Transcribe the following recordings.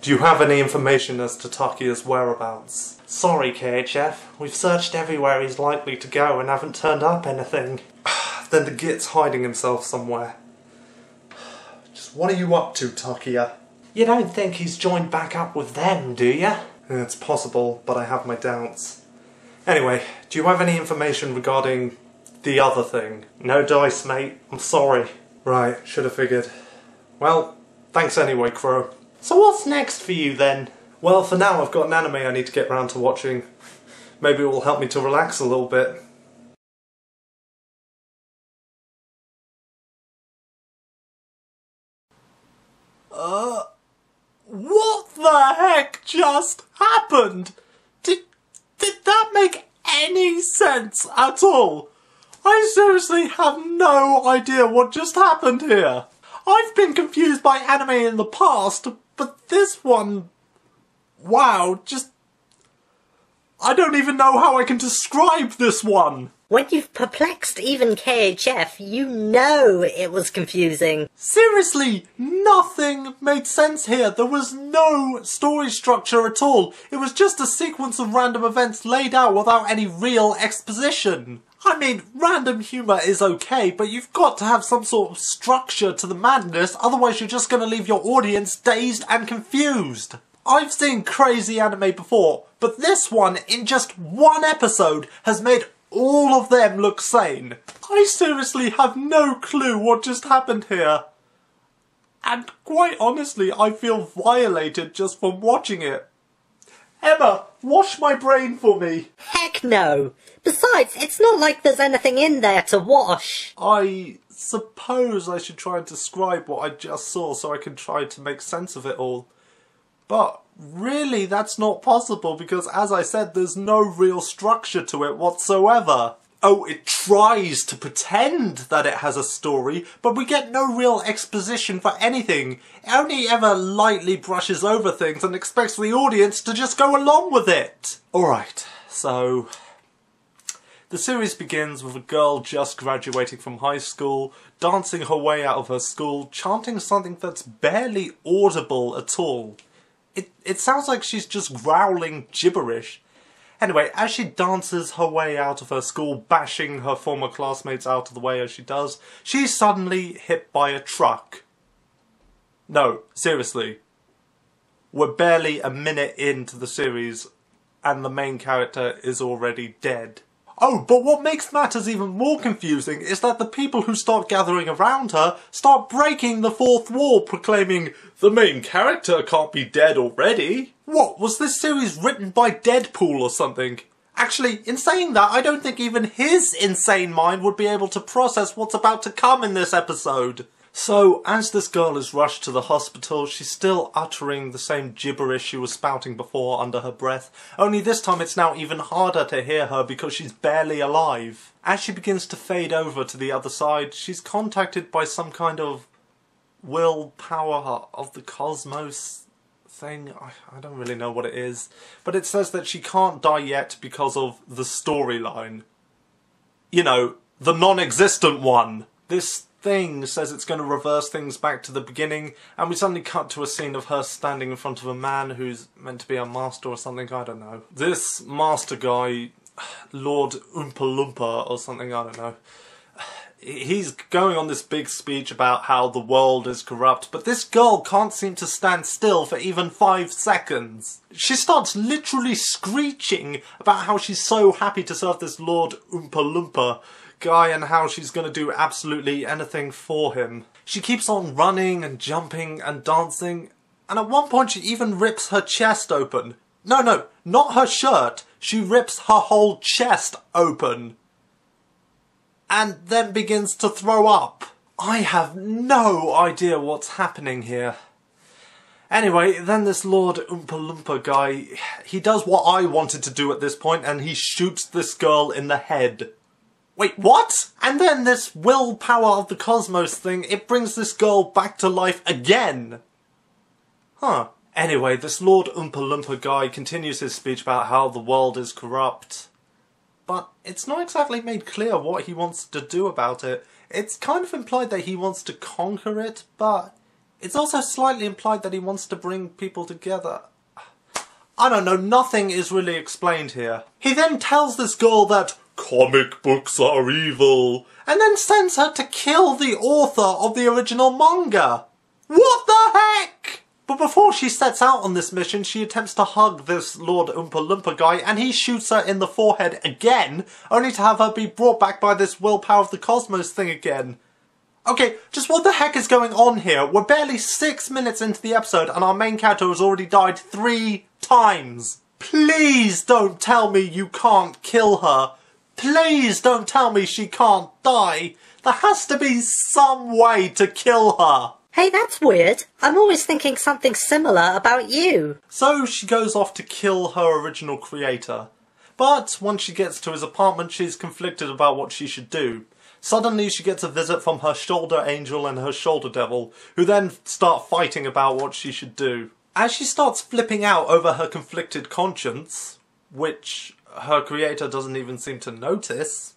Do you have any information as to Takiya's whereabouts? Sorry, KHF. We've searched everywhere he's likely to go and haven't turned up anything. Then the Git's hiding himself somewhere. Just what are you up to, Takiya? You don't think he's joined back up with them, do you? It's possible, but I have my doubts. Anyway, do you have any information regarding the other thing? No dice, mate. I'm sorry. Right, should have figured. Well, thanks anyway, Crow. So what's next for you then? Well, for now I've got an anime I need to get round to watching. Maybe it will help me to relax a little bit. What the heck just happened? Did that make any sense at all? I seriously have no idea what just happened here. I've been confused by anime in the past, but this one... Wow, I don't even know how I can describe this one. When you've perplexed even KHF, you know it was confusing. Seriously, nothing made sense here. There was no story structure at all. It was just a sequence of random events laid out without any real exposition. I mean, random humour is okay, but you've got to have some sort of structure to the madness, otherwise you're just going to leave your audience dazed and confused. I've seen crazy anime before, but this one, in just one episode, has made all of them look sane. I seriously have no clue what just happened here. And quite honestly, I feel violated just from watching it. Emma, wash my brain for me. Heck no. Besides, it's not like there's anything in there to wash. I suppose I should try and describe what I just saw so I can try to make sense of it all. But really, that's not possible because, as I said, there's no real structure to it whatsoever. Oh, it tries to pretend that it has a story, but we get no real exposition for anything. It only ever lightly brushes over things and expects the audience to just go along with it. Alright, so... The series begins with a girl just graduating from high school, dancing her way out of her school, chanting something that's barely audible at all. It sounds like she's just growling gibberish. Anyway, as she dances her way out of her school, bashing her former classmates out of the way as she does, she's suddenly hit by a truck. No, seriously. We're barely a minute into the series and the main character is already dead. Oh, but what makes matters even more confusing is that the people who start gathering around her start breaking the fourth wall, proclaiming, "The main character can't be dead already." What, was this series written by Deadpool or something? Actually, in saying that, I don't think even his insane mind would be able to process what's about to come in this episode. So, as this girl is rushed to the hospital, she's still uttering the same gibberish she was spouting before under her breath, only this time it's now even harder to hear her because she's barely alive. As she begins to fade over to the other side, she's contacted by some kind of willpower of the cosmos thing. I don't really know what it is, but it says that she can't die yet because of the storyline. You know, the non-existent one. This thing says it's going to reverse things back to the beginning, and we suddenly cut to a scene of her standing in front of a man who's meant to be a master or something, I don't know. This master guy, Lord Oompa Loompa or something, I don't know. He's going on this big speech about how the world is corrupt, but this girl can't seem to stand still for even 5 seconds. She starts literally screeching about how she's so happy to serve this Lord Oompa Loompa guy and how she's going to do absolutely anything for him. She keeps on running and jumping and dancing, and at one point she even rips her chest open. No, not her shirt. She rips her whole chest open. And then begins to throw up. I have no idea what's happening here. Anyway, then this Lord Oompa Loompa guy, he does what I wanted to do at this point, and he shoots this girl in the head. Wait, what? And then this willpower of the cosmos thing, it brings this girl back to life again. Huh. Anyway, this Lord Oompa Loompa guy continues his speech about how the world is corrupt. But it's not exactly made clear what he wants to do about it. It's kind of implied that he wants to conquer it, but It's also slightly implied that he wants to bring people together. I don't know, nothing is really explained here. He then tells this girl that comic books are evil, and then sends her to kill the author of the original manga. What the heck? But before she sets out on this mission, she attempts to hug this Lord Oompa Loompa guy, and he shoots her in the forehead again, only to have her be brought back by this willpower of the cosmos thing again. Okay, just what the heck is going on here? We're barely 6 minutes into the episode, and our main character has already died 3 times. Please don't tell me you can't kill her. Please don't tell me she can't die. There has to be some way to kill her. Hey, that's weird. I'm always thinking something similar about you. So she goes off to kill her original creator. But once she gets to his apartment, she's conflicted about what she should do. Suddenly she gets a visit from her shoulder angel and her shoulder devil, who then start fighting about what she should do. As she starts flipping out over her conflicted conscience, which her creator doesn't even seem to notice,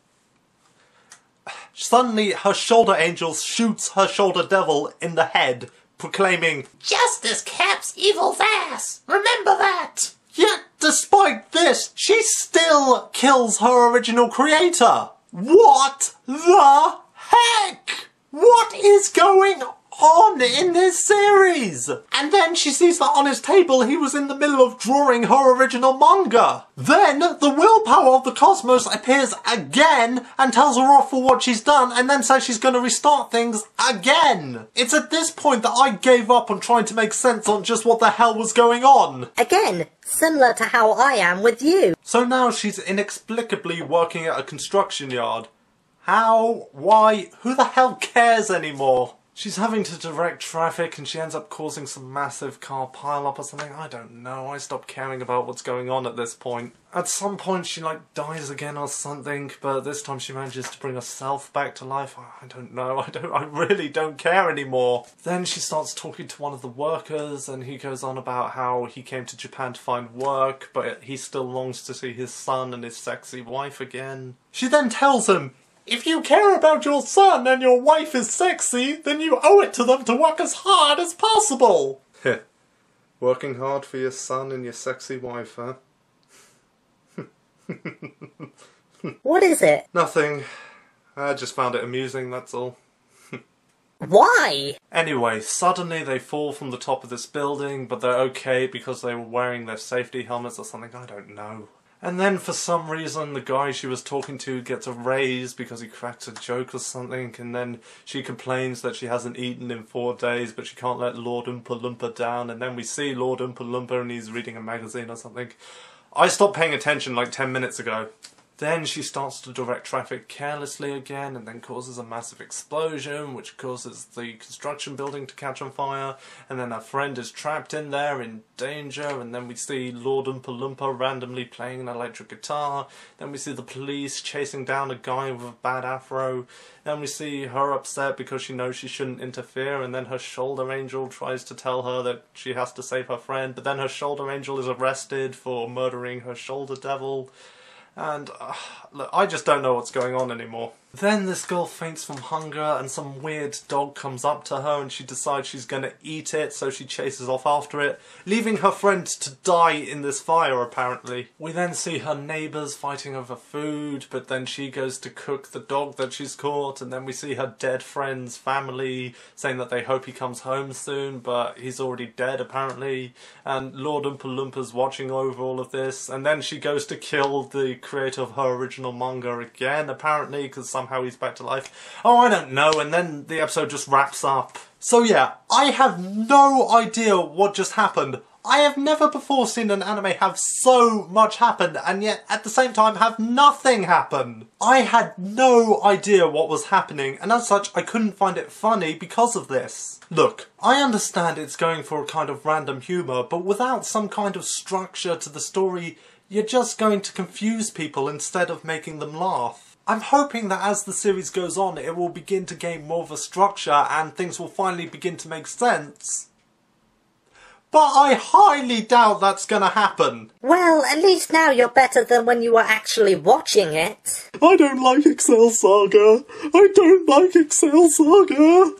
suddenly her shoulder angel shoots her shoulder devil in the head, proclaiming, "Justice caps evil's ass! Remember that!" Yet, despite this, she still kills her original creator! What the heck? What is going on in this series? And then she sees that on his table he was in the middle of drawing her original manga. Then the willpower of the cosmos appears again and tells her off for what she's done, and then says she's going to restart things again. It's at this point that I gave up on trying to make sense on just what the hell was going on. Again, similar to how I am with you. So now she's inexplicably working at a construction yard. How? Why? Who the hell cares anymore? She's having to direct traffic and she ends up causing some massive car pile-up or something. I don't know. I stopped caring about what's going on at this point. At some point she dies again or something, but this time she manages to bring herself back to life. I don't know. I really don't care anymore. Then she starts talking to one of the workers and he goes on about how he came to Japan to find work, but he still longs to see his son and his sexy wife again. She then tells him, "If you care about your son and your wife is sexy, then you owe it to them to work as hard as possible." Heh. Working hard for your son and your sexy wife, huh? What is it? Nothing. I just found it amusing, that's all. Why? Anyway, suddenly they fall from the top of this building, but they're okay because they were wearing their safety helmets or something, I don't know. And then for some reason the guy she was talking to gets a raise because he cracks a joke or something, and then she complains that she hasn't eaten in 4 days but she can't let Lord Oompa Loompa down, and then we see Lord Oompa Loompa and he's reading a magazine or something. I stopped paying attention 10 minutes ago. Then she starts to direct traffic carelessly again and then causes a massive explosion which causes the construction building to catch on fire, and then her friend is trapped in there in danger, and then we see Lord Oompa Loompa randomly playing an electric guitar, then we see the police chasing down a guy with a bad afro, then we see her upset because she knows she shouldn't interfere, and then her shoulder angel tries to tell her that she has to save her friend, but then her shoulder angel is arrested for murdering her shoulder devil. And, look, I just don't know what's going on anymore. Then this girl faints from hunger and some weird dog comes up to her and she decides she's gonna eat it, so she chases off after it, leaving her friend to die in this fire apparently. We then see her neighbours fighting over food, but then she goes to cook the dog that she's caught, and then we see her dead friend's family saying that they hope he comes home soon, but he's already dead apparently, and Lord Oompa Loompa's watching over all of this, and then she goes to kill the creator of her original manga again apparently, because somehow he's back to life. Oh, I don't know, and then the episode just wraps up. So yeah, I have no idea what just happened. I have never before seen an anime have so much happen and yet at the same time have nothing happen. I had no idea what was happening, and as such I couldn't find it funny because of this. Look, I understand it's going for a kind of random humour, but without some kind of structure to the story, you're just going to confuse people instead of making them laugh. I'm hoping that as the series goes on it will begin to gain more of a structure and things will finally begin to make sense. But I highly doubt that's gonna happen. Well, at least now you're better than when you were actually watching it. I don't like Excel Saga. I don't like Excel Saga.